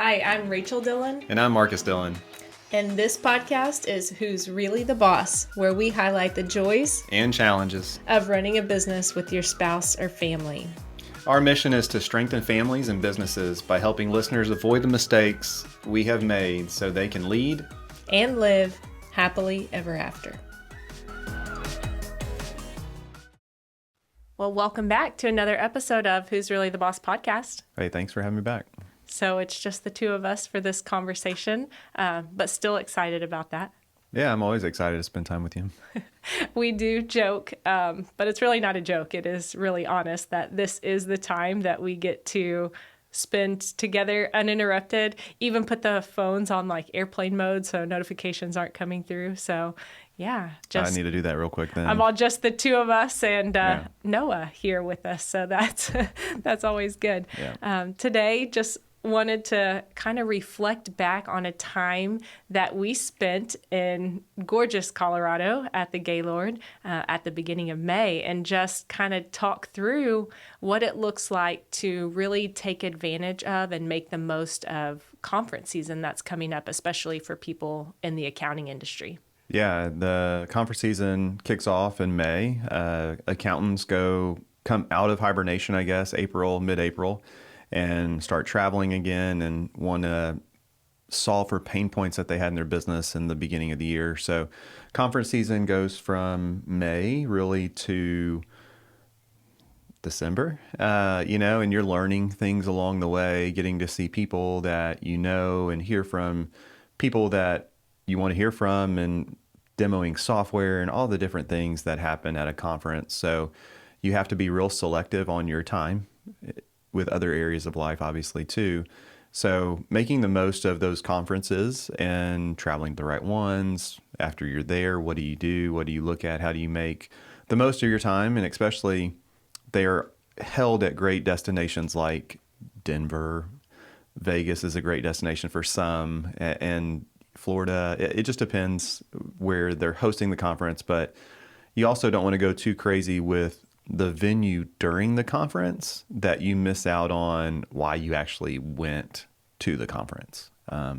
Hi, I'm Rachel Dillon. And I'm Marcus Dillon. And this podcast is Who's Really the Boss, where we highlight the joys and challenges of running a business with your spouse or family. Our mission is to strengthen families and businesses by helping listeners avoid the mistakes we have made so they can lead and live happily ever after. Well, welcome back to another episode of Who's Really the Boss podcast. Hey, thanks for having me back. So it's just the two of us for this conversation, but still excited about that. Yeah, I'm always excited to spend time with you. We do joke, but it's really not a joke. It is really honest that this is the time that we get to spend together uninterrupted, even put the phones on like airplane mode so notifications aren't coming through. So yeah, I need to do that real quick then. I'm all just the two of us and Noah here with us. So that's always good. Yeah. Today, just wanted to kind of reflect back on a time that we spent in gorgeous Colorado at the Gaylord at the beginning of May, and just kind of talk through what it looks like to really take advantage of and make the most of conference season that's coming up, especially for people in the accounting industry. Yeah, the conference season kicks off in May. Accountants come out of hibernation, I guess, mid-April, and start traveling again and want to solve for pain points that they had in their business in the beginning of the year. So conference season goes from May really to December, and you're learning things along the way, getting to see people that you know and hear from people that you want to hear from, and demoing software and all the different things that happen at a conference. So you have to be real selective on your time, with other areas of life, obviously, too. So making the most of those conferences and traveling to the right ones. After you're there, what do you do? What do you look at? How do you make the most of your time? And especially, they are held at great destinations like Denver. Vegas is a great destination for some, and Florida. It just depends where they're hosting the conference, but you also don't want to go too crazy with the venue during the conference that you miss out on why you actually went to the conference.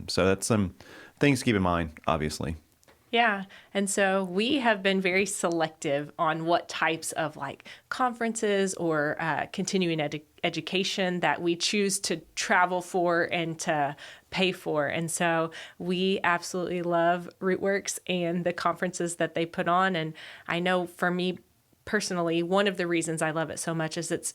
So that's some things to keep in mind, obviously. Yeah. And so we have been very selective on what types of like conferences or continuing education that we choose to travel for and to pay for. And so we absolutely love Rootworks and the conferences that they put on. And I know for me personally, one of the reasons I love it so much is it's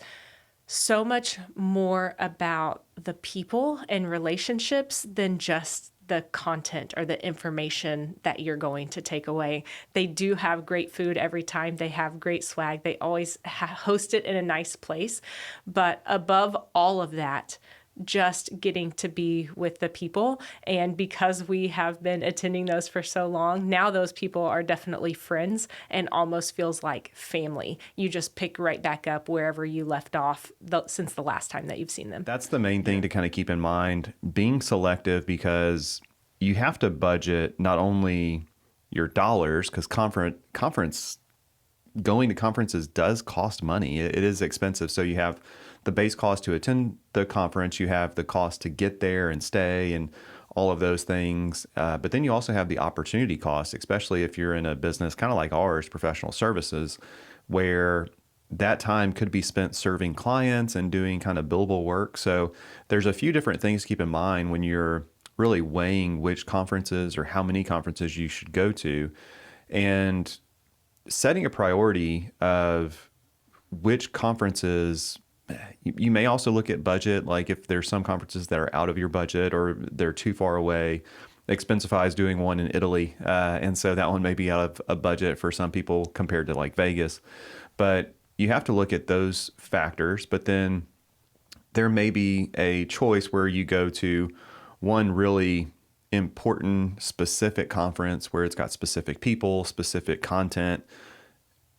so much more about the people and relationships than just the content or the information that you're going to take away. They do have great food every time. They have great swag. They always host it in a nice place. But above all of that, just getting to be with the people. And because we have been attending those for so long, now those people are definitely friends and almost feels like family. You just pick right back up wherever you left off since the last time that you've seen them. That's the main thing to kind of keep in mind, being selective, because you have to budget not only your dollars, because going to conferences does cost money. It is expensive. So you have the base cost to attend the conference, you have the cost to get there and stay and all of those things. But then you also have the opportunity cost, especially if you're in a business kind of like ours, professional services, where that time could be spent serving clients and doing kind of billable work. So there's a few different things to keep in mind when you're really weighing which conferences or how many conferences you should go to, and setting a priority of which conferences. You may also look at budget, like if there's some conferences that are out of your budget or they're too far away. Expensify is doing one in Italy, and so that one may be out of a budget for some people compared to like Vegas. But you have to look at those factors, but then there may be a choice where you go to one really important specific conference where it's got specific people, specific content,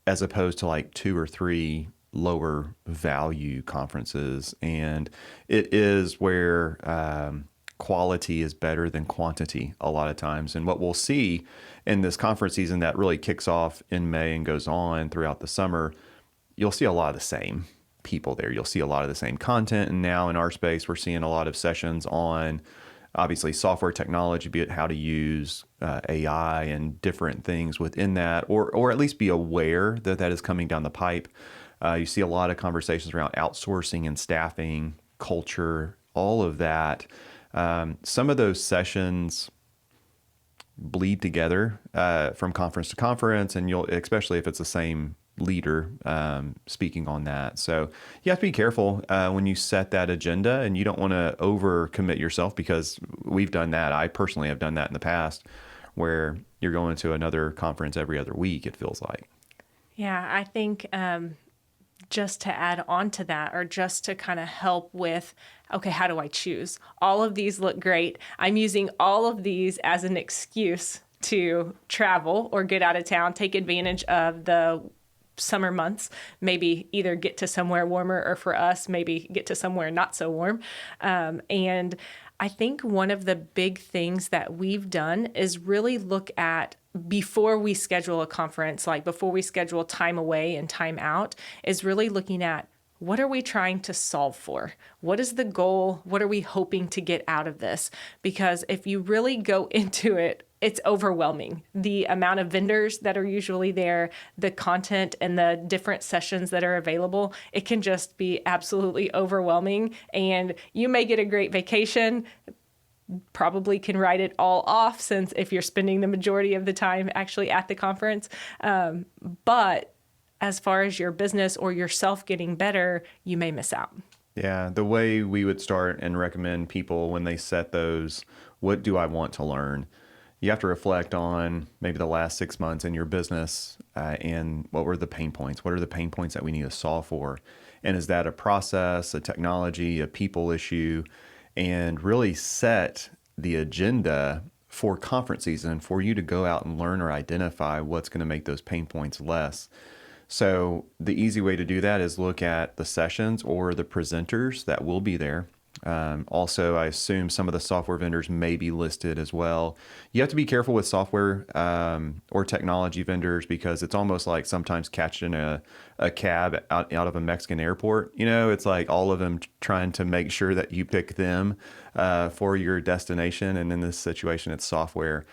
as opposed to like 2 or 3 lower value conferences. And it is where quality is better than quantity a lot of times. And what we'll see in this conference season that really kicks off in May and goes on throughout the summer, you'll see a lot of the same people there. You'll see a lot of the same content. And now in our space, we're seeing a lot of sessions on obviously software technology, be it how to use AI and different things within that, or at least be aware that that is coming down the pipe. You see a lot of conversations around outsourcing and staffing, culture, all of that. Some of those sessions bleed together from conference to conference, and you'll, especially if it's the same leader speaking on that. So you have to be careful when you set that agenda, and you don't want to overcommit yourself, because we've done that. I personally have done that in the past, where you're going to another conference every other week, it feels like. Yeah, I think just to add on to that, or just to kind of help with, okay, how do I choose? All of these look great. I'm using all of these as an excuse to travel or get out of town, take advantage of the summer months, maybe either get to somewhere warmer, or for us, maybe get to somewhere not so warm. And I think one of the big things that we've done is really look at, before we schedule a conference, like before we schedule time away and time out, is really looking at, what are we trying to solve for? What is the goal? What are we hoping to get out of this? Because if you really go into it, it's overwhelming. The amount of vendors that are usually there, the content and the different sessions that are available, it can just be absolutely overwhelming. And you may get a great vacation, probably can write it all off, since if you're spending the majority of the time actually at the conference. But as far as your business or yourself getting better, you may miss out. Yeah, the way we would start and recommend people when they set those, what do I want to learn? You have to reflect on maybe the last 6 months in your business, and what were the pain points? What are the pain points that we need to solve for? And is that a process, a technology, a people issue? And really set the agenda for conference season for you to go out and learn or identify what's going to make those pain points less. So the easy way to do that is look at the sessions or the presenters that will be there. Also, I assume some of the software vendors may be listed as well. You have to be careful with software or technology vendors, because it's almost like sometimes catching a cab out of a Mexican airport. You know, it's like all of them trying to make sure that you pick them for your destination. And in this situation, it's software.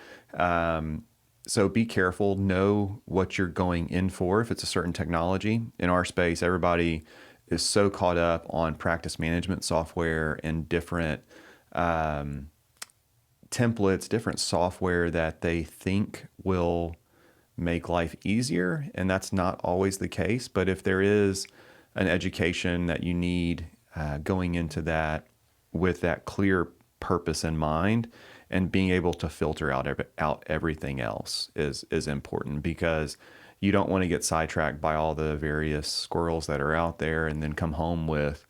So be careful, know what you're going in for. If it's a certain technology, in our space, everybody is so caught up on practice management software and different templates, different software that they think will make life easier. And that's not always the case. But if there is an education that you need going into that with that clear purpose in mind, and being able to filter out everything else is important, because you don't want to get sidetracked by all the various squirrels that are out there and then come home with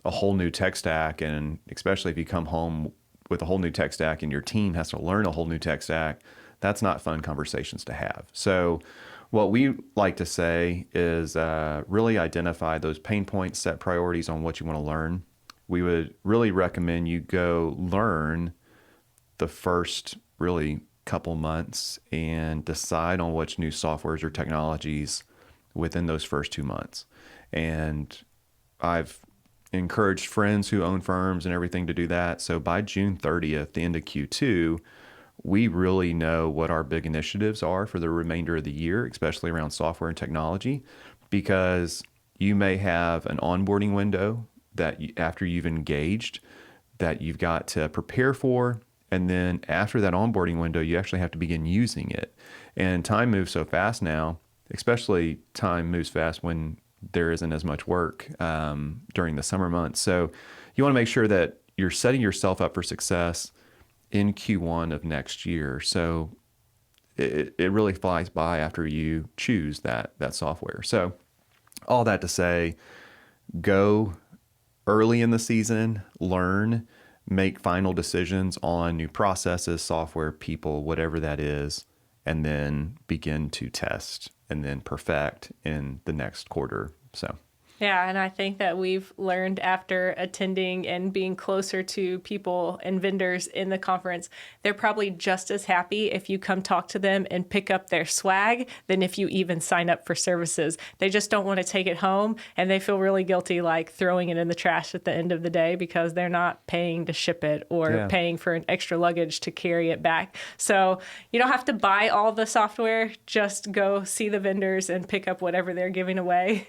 a whole new tech stack. And especially if you come home with a whole new tech stack and your team has to learn a whole new tech stack, that's not fun conversations to have. So what we like to say is really identify those pain points, set priorities on what you want to learn. We would really recommend you go learn the first really couple months and decide on which new softwares or technologies within those first 2 months. And I've encouraged friends who own firms and everything to do that. So by June 30th, the end of Q2, we really know what our big initiatives are for the remainder of the year, especially around software and technology, because you may have an onboarding window that after you've engaged that you've got to prepare for. And then after that onboarding window, you actually have to begin using it. And time moves so fast now, especially time moves fast when there isn't as much work during the summer months. So you want to make sure that you're setting yourself up for success in Q1 of next year. So it really flies by after you choose that software. So all that to say, go early in the season, learn, make final decisions on new processes, software, people, whatever that is, and then begin to test and then perfect in the next quarter. So, Yeah, and I think that we've learned after attending and being closer to people and vendors in the conference, they're probably just as happy if you come talk to them and pick up their swag than if you even sign up for services. They just don't want to take it home, and they feel really guilty like throwing it in the trash at the end of the day because they're not paying to ship it or Yeah. paying for an extra luggage to carry it back. So you don't have to buy all the software, just go see the vendors and pick up whatever they're giving away.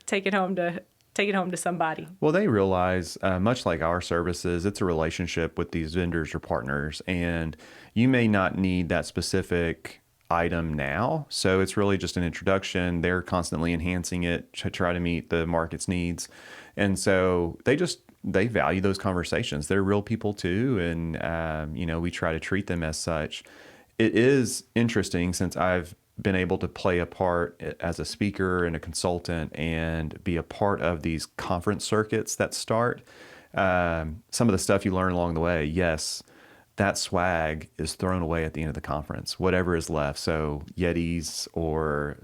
Take it home to somebody. Well, they realize, much like our services, it's a relationship with these vendors or partners, and you may not need that specific item now. So it's really just an introduction. They're constantly enhancing it to try to meet the market's needs. And so they value those conversations. They're real people too. And, we try to treat them as such. It is interesting since I've been able to play a part as a speaker and a consultant and be a part of these conference circuits that start. Some of the stuff you learn along the way, yes, that swag is thrown away at the end of the conference, whatever is left. So Yetis or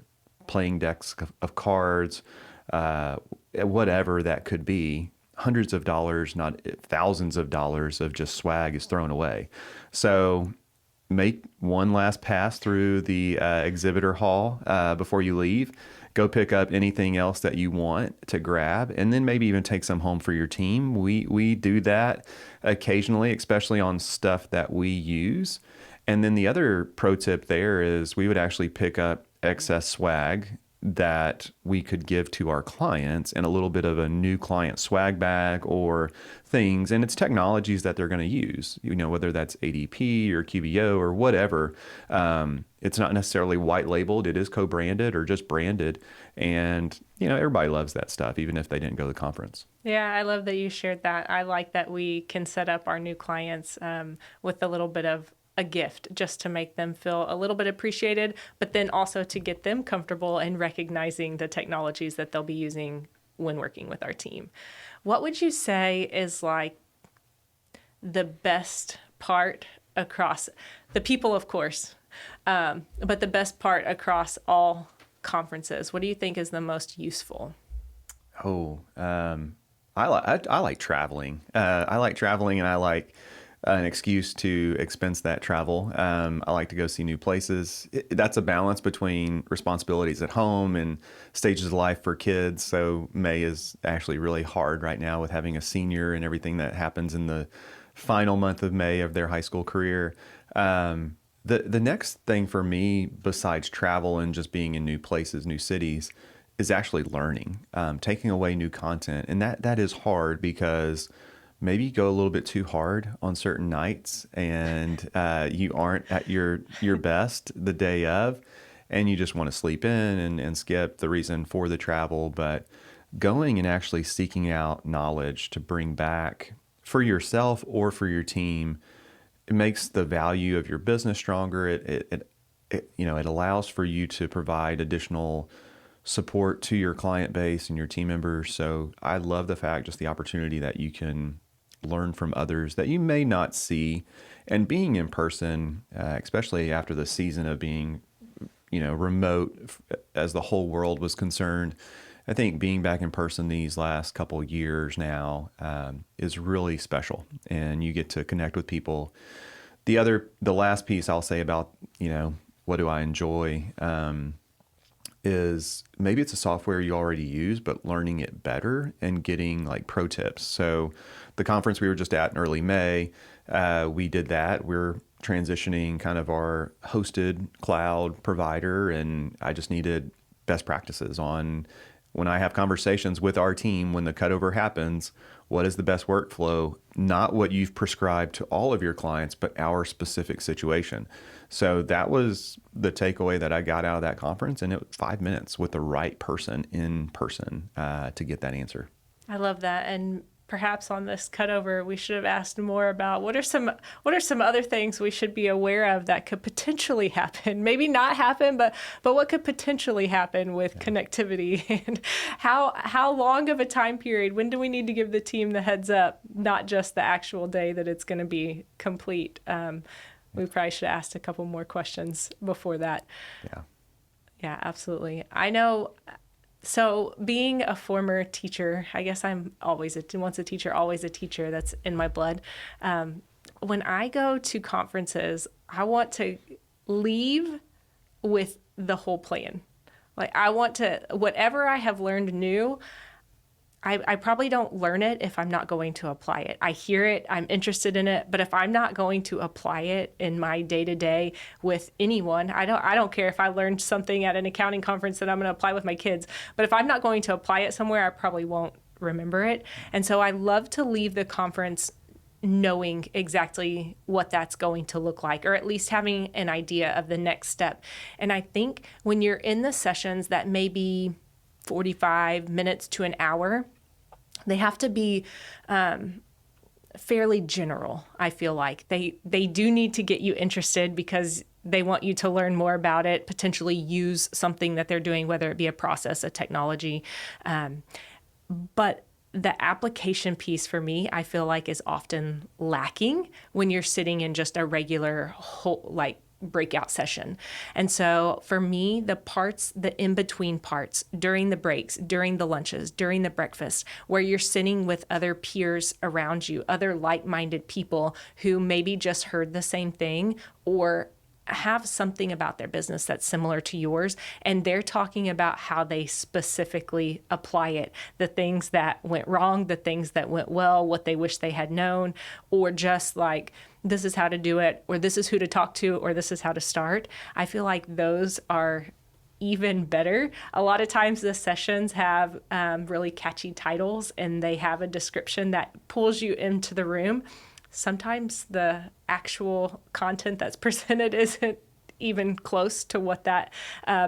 playing decks of cards, whatever that could be, hundreds of dollars, not thousands of dollars of just swag is thrown away. So make one last pass through the exhibitor hall before you leave. Go pick up anything else that you want to grab, and then maybe even take some home for your team. We do that occasionally, especially on stuff that we use. And then the other pro tip there is we would actually pick up excess swag that we could give to our clients in a little bit of a new client swag bag or things. And it's technologies that they're going to use, whether that's ADP or QBO or whatever. It's not necessarily white labeled. It is co-branded or just branded. And, everybody loves that stuff, even if they didn't go to the conference. Yeah, I love that you shared that. I like that we can set up our new clients with a little bit of a gift just to make them feel a little bit appreciated, but then also to get them comfortable and recognizing the technologies that they'll be using when working with our team. What would you say is like the best part across the people, of course, but the best part across all conferences? What do you think is the most useful? I like traveling. I like traveling, and I like an excuse to expense that travel. I like to go see new places. That's a balance between responsibilities at home and stages of life for kids. So May is actually really hard right now with having a senior and everything that happens in the final month of May of their high school career. The next thing for me, besides travel and just being in new places, new cities, is actually learning, taking away new content. And that is hard because maybe you go a little bit too hard on certain nights and you aren't at your best the day of, and you just want to sleep in and skip the reason for the travel. But going and actually seeking out knowledge to bring back for yourself or for your team, it makes the value of your business stronger. It allows for you to provide additional support to your client base and your team members. So I love the fact, just the opportunity that you can learn from others that you may not see, and being in person, especially after the season of being, remote as the whole world was concerned. I think being back in person these last couple of years now is really special, and you get to connect with people. The last piece I'll say about, what do I enjoy, is maybe it's a software you already use, but learning it better and getting like pro tips. So the conference we were just at in early May, we did that. We're transitioning kind of our hosted cloud provider, and I just needed best practices on when I have conversations with our team, when the cutover happens, what is the best workflow, not what you've prescribed to all of your clients, but our specific situation. So that was the takeaway that I got out of that conference, and it was 5 minutes with the right person in person to get that answer. I love that. And perhaps on this cutover, we should have asked more about what are some other things we should be aware of that could potentially happen, maybe not happen, but what could potentially happen with connectivity, and how long of a time period, when do we need to give the team the heads up, not just the actual day that it's going to be complete. We probably should have asked a couple more questions before that. Yeah. Yeah, absolutely. I know So, being a former teacher, I guess I'm always once a teacher, always a teacher. That's in my blood. When I go to conferences, I want to leave with the whole plan. Like, I want to, whatever I have learned new, I probably don't learn it if I'm not going to apply it. I hear it, I'm interested in it, but if I'm not going to apply it in my day to day with anyone, I don't care if I learned something at an accounting conference that I'm going to apply with my kids. But if I'm not going to apply it somewhere, I probably won't remember it. And so I love to leave the conference knowing exactly what that's going to look like, or at least having an idea of the next step. And I think when you're in the sessions that may be 45 minutes to an hour, they have to be fairly general. I feel like they do need to get you interested because they want you to learn more about it, potentially use something that they're doing, whether it be a process, a technology. But the application piece for me, I feel like is often lacking when you're sitting in just a regular whole, like breakout session. And so for me, the in-between parts, during the breaks, during the lunches, during the breakfast, where you're sitting with other peers around you, other like-minded people who maybe just heard the same thing or have something about their business that's similar to yours, and they're talking about how they specifically apply it, the things that went wrong, the things that went well, what they wish they had known, or just like, this is how to do it, or this is who to talk to, or this is how to start. I feel like those are even better. A lot of times the sessions have really catchy titles and they have a description that pulls you into the room. Sometimes the actual content that's presented isn't even close to what that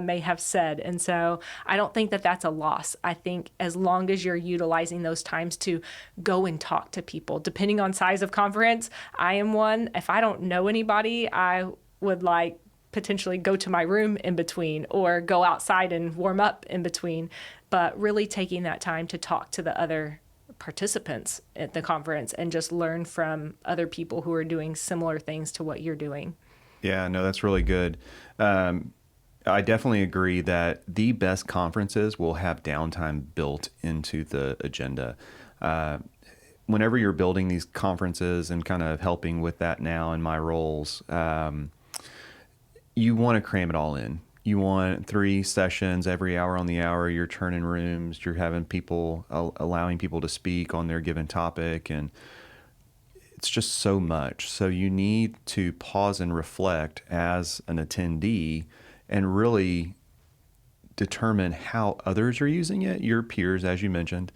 may have said. And so I don't think that that's a loss. I think as long as you're utilizing those times to go and talk to people, depending on size of conference, I am one. If I don't know anybody, I would like potentially go to my room in between or go outside and warm up in between. But really taking that time to talk to the other participants at the conference and just learn from other people who are doing similar things to what you're doing. Yeah, no, that's really good. I definitely agree that the best conferences will have downtime built into the agenda. Whenever you're building these conferences and kind of helping with that now in my roles, you want to cram it all in. You want 3 sessions every hour on the hour. You're turning rooms. You're having people, allowing people to speak on their given topic. And it's just so much. So you need to pause and reflect as an attendee and really determine how others are using it, your peers, as you mentioned,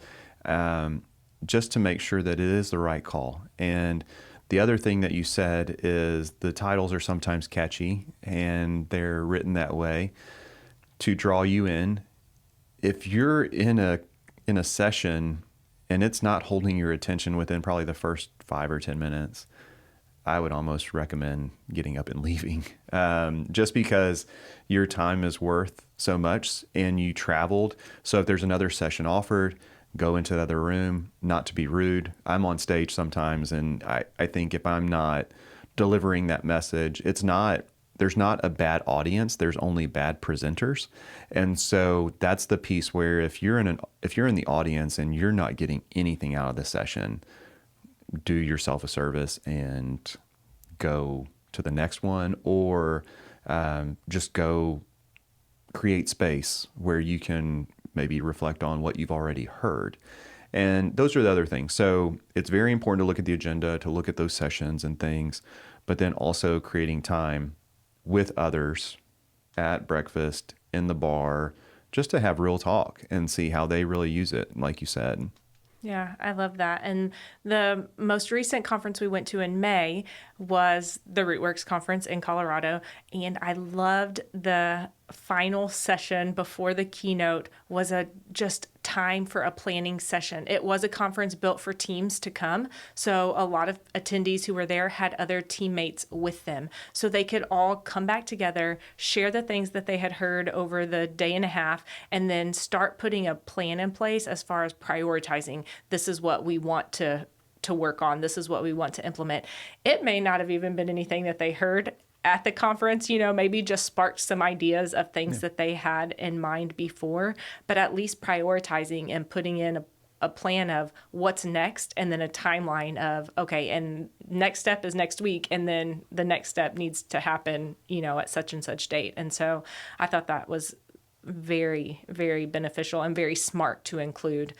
just to make sure that it is the right call. And the other thing that you said is the titles are sometimes catchy and they're written that way to draw you in. If you're in a session and it's not holding your attention within probably the first 5 or 10 minutes, I would almost recommend getting up and leaving, just because your time is worth so much and you traveled. So if there's another session offered, go into the other room, not to be rude. I'm on stage sometimes, and I think if I'm not delivering that message, there's not a bad audience, there's only bad presenters. And so that's the piece where if you're in the audience and you're not getting anything out of the session, do yourself a service and go to the next one, or just go create space where you can maybe reflect on what you've already heard. And those are the other things. So it's very important to look at the agenda, to look at those sessions and things, but then also creating time with others at breakfast, in the bar, just to have real talk and see how they really use it, like you said. Yeah, I love that. And the most recent conference we went to in May was the RootWorks conference in Colorado. And I loved the final session before the keynote was a just time for a planning session. It was a conference built for teams to come. So a lot of attendees who were there had other teammates with them. So they could all come back together, share the things that they had heard over the day and a half, and then start putting a plan in place as far as prioritizing. This is what we want to to work on. This is what we want to implement. It may not have even been anything that they heard at the conference, maybe just sparked some ideas of things that they had in mind before, but at least prioritizing and putting in a plan of what's next, and then a timeline of, okay, and next step is next week, and then the next step needs to happen, at such and such date. And so I thought that was very, very beneficial and very smart to include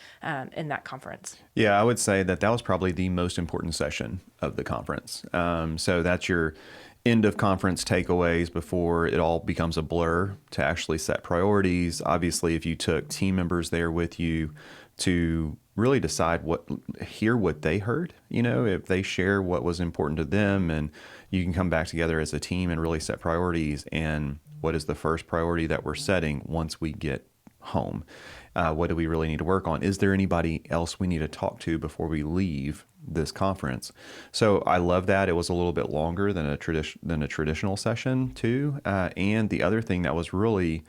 in that conference. Yeah, I would say that was probably the most important session of the conference. So that's your end of conference takeaways before it all becomes a blur, to actually set priorities. Obviously, if you took team members there with you to really decide hear what they heard, if they share what was important to them, and you can come back together as a team and really set priorities. And what is the first priority that we're setting once we get home? What do we really need to work on? Is there anybody else we need to talk to before we leave this conference? So I love that. It was a little bit longer than a traditional session too. And the other thing that was really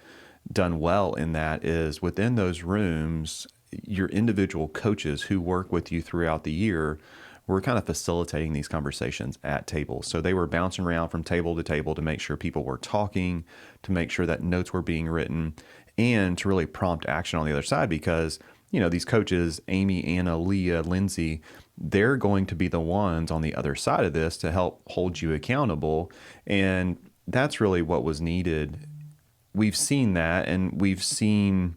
done well in that is, within those rooms, your individual coaches who work with you throughout the year were kind of facilitating these conversations at tables. So they were bouncing around from table to table to make sure people were talking, to make sure that notes were being written, and to really prompt action on the other side. Because, these coaches, Amy, Anna, Leah, Lindsay, they're going to be the ones on the other side of this to help hold you accountable. And that's really what was needed. We've seen that, and we've seen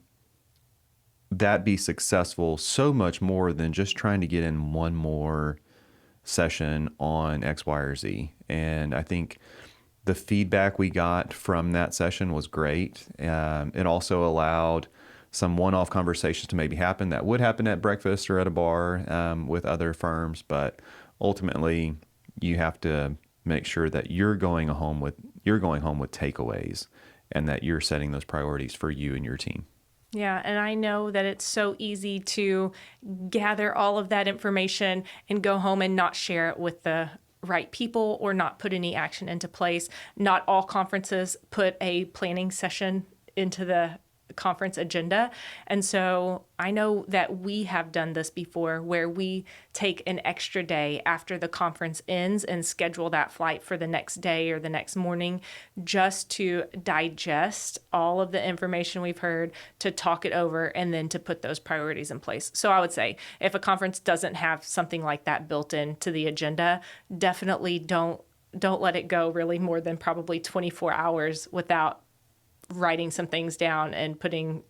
that be successful so much more than just trying to get in one more session on X, Y, or Z. And I think the feedback we got from that session was great. It also allowed some one-off conversations to maybe happen that would happen at breakfast or at a bar with other firms. But ultimately, you have to make sure that you're going home with takeaways, and that you're setting those priorities for you and your team. Yeah, and I know that it's so easy to gather all of that information and go home and not share it with the right people, or not put any action into place. Not all conferences put a planning session into the conference agenda. And so I know that we have done this before, where we take an extra day after the conference ends and schedule that flight for the next day or the next morning, just to digest all of the information we've heard, to talk it over, and then to put those priorities in place. So I would say, if a conference doesn't have something like that built into the agenda, definitely don't let it go really more than probably 24 hours without writing some things down and putting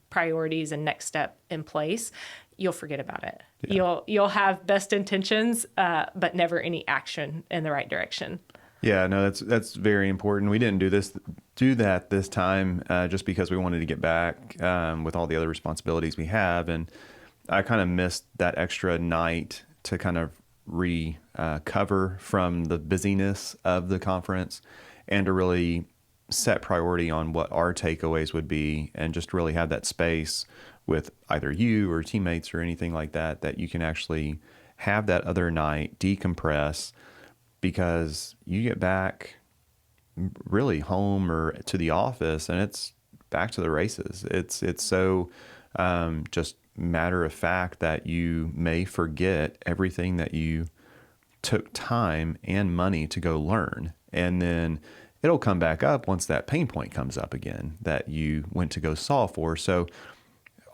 priorities and next step in place. You'll forget about it. Yeah. You'll have best intentions, but never any action in the right direction. Yeah, no, that's very important. We didn't do that this time just because we wanted to get back with all the other responsibilities we have, and I kind of missed that extra night to kind of recover from the busyness of the conference, and to really set priority on what our takeaways would be, and just really have that space with either you or teammates or anything like that you can actually have that other night, decompress, because you get back really home or to the office and it's back to the races. It's so just matter of fact that you may forget everything that you took time and money to go learn. And then it'll come back up once that pain point comes up again that you went to go solve for. So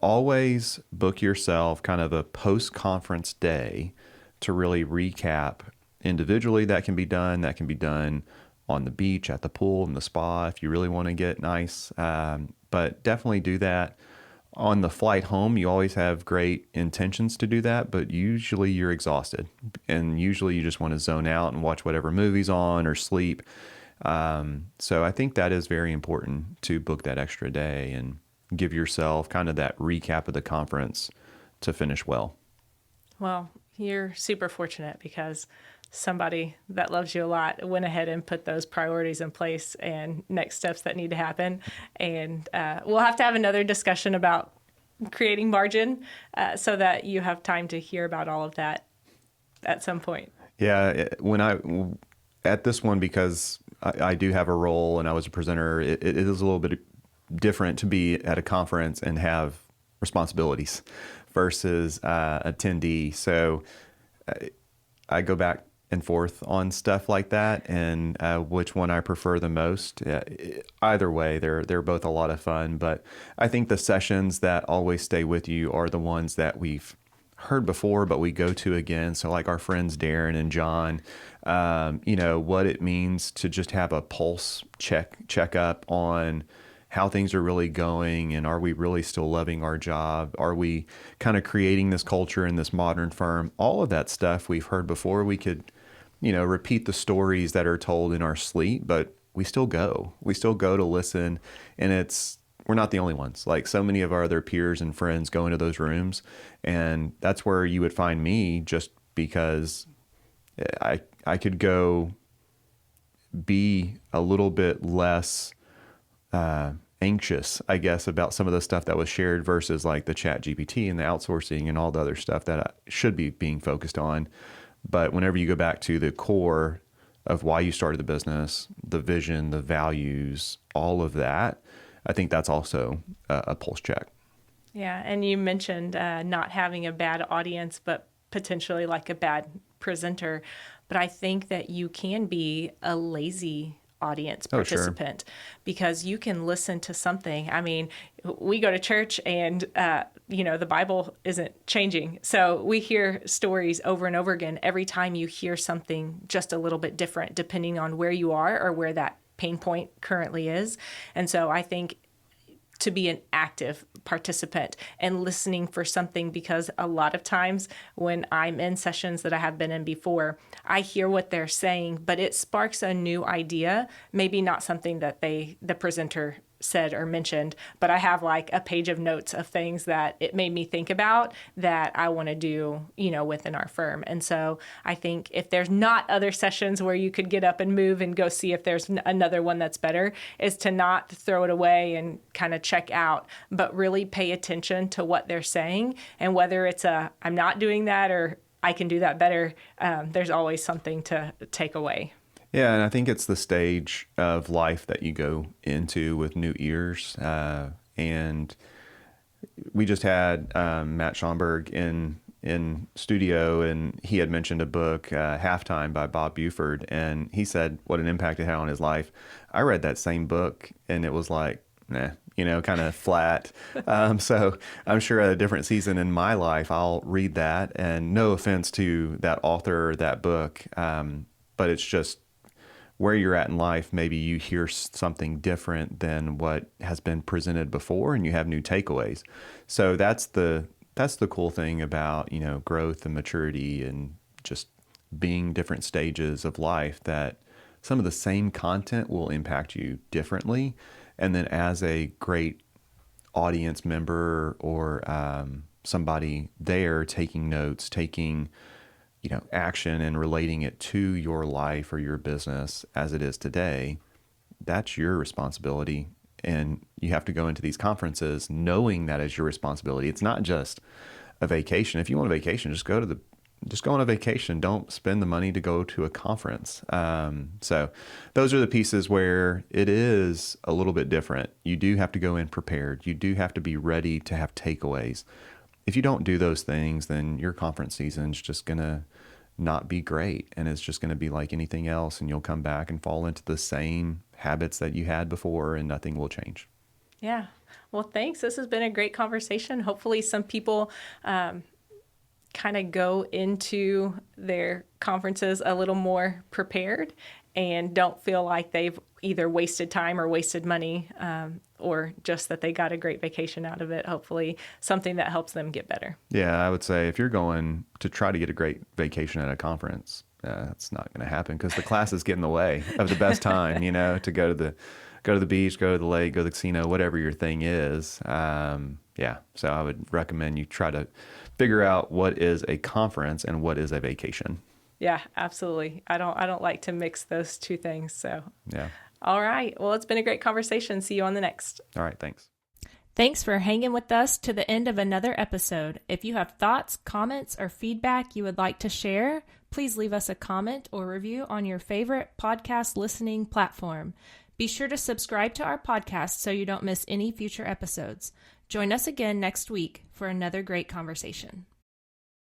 always book yourself kind of a post-conference day to really recap individually. That can be done on the beach, at the pool, in the spa, if you really want to get nice. But definitely do that. On the flight home, you always have great intentions to do that, but usually you're exhausted. And usually you just want to zone out and watch whatever movie's on or sleep. So I think that is very important, to book that extra day and give yourself kind of that recap of the conference to finish well. Well, you're super fortunate, because somebody that loves you a lot went ahead and put those priorities in place and next steps that need to happen. And we'll have to have another discussion about creating margin so that you have time to hear about all of that at some point. Yeah, at this one, because I do have a role and I was a presenter, it is a little bit different to be at a conference and have responsibilities versus attendee. So I go back and forth on stuff like that, and which one I prefer the most. Either way, they're both a lot of fun. But I think the sessions that always stay with you are the ones that we've heard before, but we go to again. So like our friends Darren and John, what it means to just have a pulse check up on how things are really going, and are we really still loving our job? Are we kind of creating this culture in this modern firm? All of that stuff we've heard before. We could, repeat the stories that are told in our sleep, but we still go. We still go to listen, and we're not the only ones. Like so many of our other peers and friends go into those rooms, and that's where you would find me, just because I could go be a little bit less anxious, I guess, about some of the stuff that was shared versus like the chat GPT and the outsourcing and all the other stuff that should be being focused on. But whenever you go back to the core of why you started the business, the vision, the values, all of that, I think that's also a pulse check. Yeah. And you mentioned not having a bad audience, but potentially like a bad presenter. But I think that you can be a lazy audience participant, because you can listen to something. I mean, we go to church and, the Bible isn't changing. So we hear stories over and over again. Every time you hear something just a little bit different, depending on where you are or where that pain point currently is. And so I think to be an active participant and listening for something, because a lot of times when I'm in sessions that I have been in before, I hear what they're saying, but it sparks a new idea, maybe not something that the presenter said or mentioned, but I have like a page of notes of things that it made me think about that I want to do, within our firm. And so I think if there's not other sessions where you could get up and move and go see if there's another one that's better, is to not throw it away and kind of check out, but really pay attention to what they're saying. And whether it's I'm not doing that or I can do that better, there's always something to take away. Yeah, and I think it's the stage of life that you go into with new ears. And we just had Matt Schomburg in studio, and he had mentioned a book, Halftime by Bob Buford, and he said what an impact it had on his life. I read that same book, and it was like, nah, kind of flat. So I'm sure at a different season in my life, I'll read that, and no offense to that author or that book, but it's just where you're at in life. Maybe you hear something different than what has been presented before, and you have new takeaways. So that's the cool thing about, growth and maturity and just being different stages of life, that some of the same content will impact you differently. And then as a great audience member or somebody there taking notes, taking action and relating it to your life or your business as it is today, that's your responsibility. And you have to go into these conferences knowing that is your responsibility. It's not just a vacation. If you want a vacation, just go on a vacation. Don't spend the money to go to a conference. So those are the pieces where it is a little bit different. You do have to go in prepared. You do have to be ready to have takeaways. If you don't do those things, then your conference season's just going to not be great. And it's just going to be like anything else. And you'll come back and fall into the same habits that you had before, and nothing will change. Yeah. Well, thanks. This has been a great conversation. Hopefully some people kind of go into their conferences a little more prepared and don't feel like they've either wasted time or wasted money, or just that they got a great vacation out of it. Hopefully something that helps them get better. Yeah, I would say if you're going to try to get a great vacation at a conference, it's not going to happen, because the classes get in the way of the best time, to go to the beach, go to the lake, go to the casino, whatever your thing is. So I would recommend you try to figure out what is a conference and what is a vacation. Yeah, absolutely. I don't like to mix those two things. So yeah. All right. Well, it's been a great conversation. See you on the next. All right. Thanks. Thanks for hanging with us to the end of another episode. If you have thoughts, comments, or feedback you would like to share, please leave us a comment or review on your favorite podcast listening platform. Be sure to subscribe to our podcast so you don't miss any future episodes. Join us again next week for another great conversation.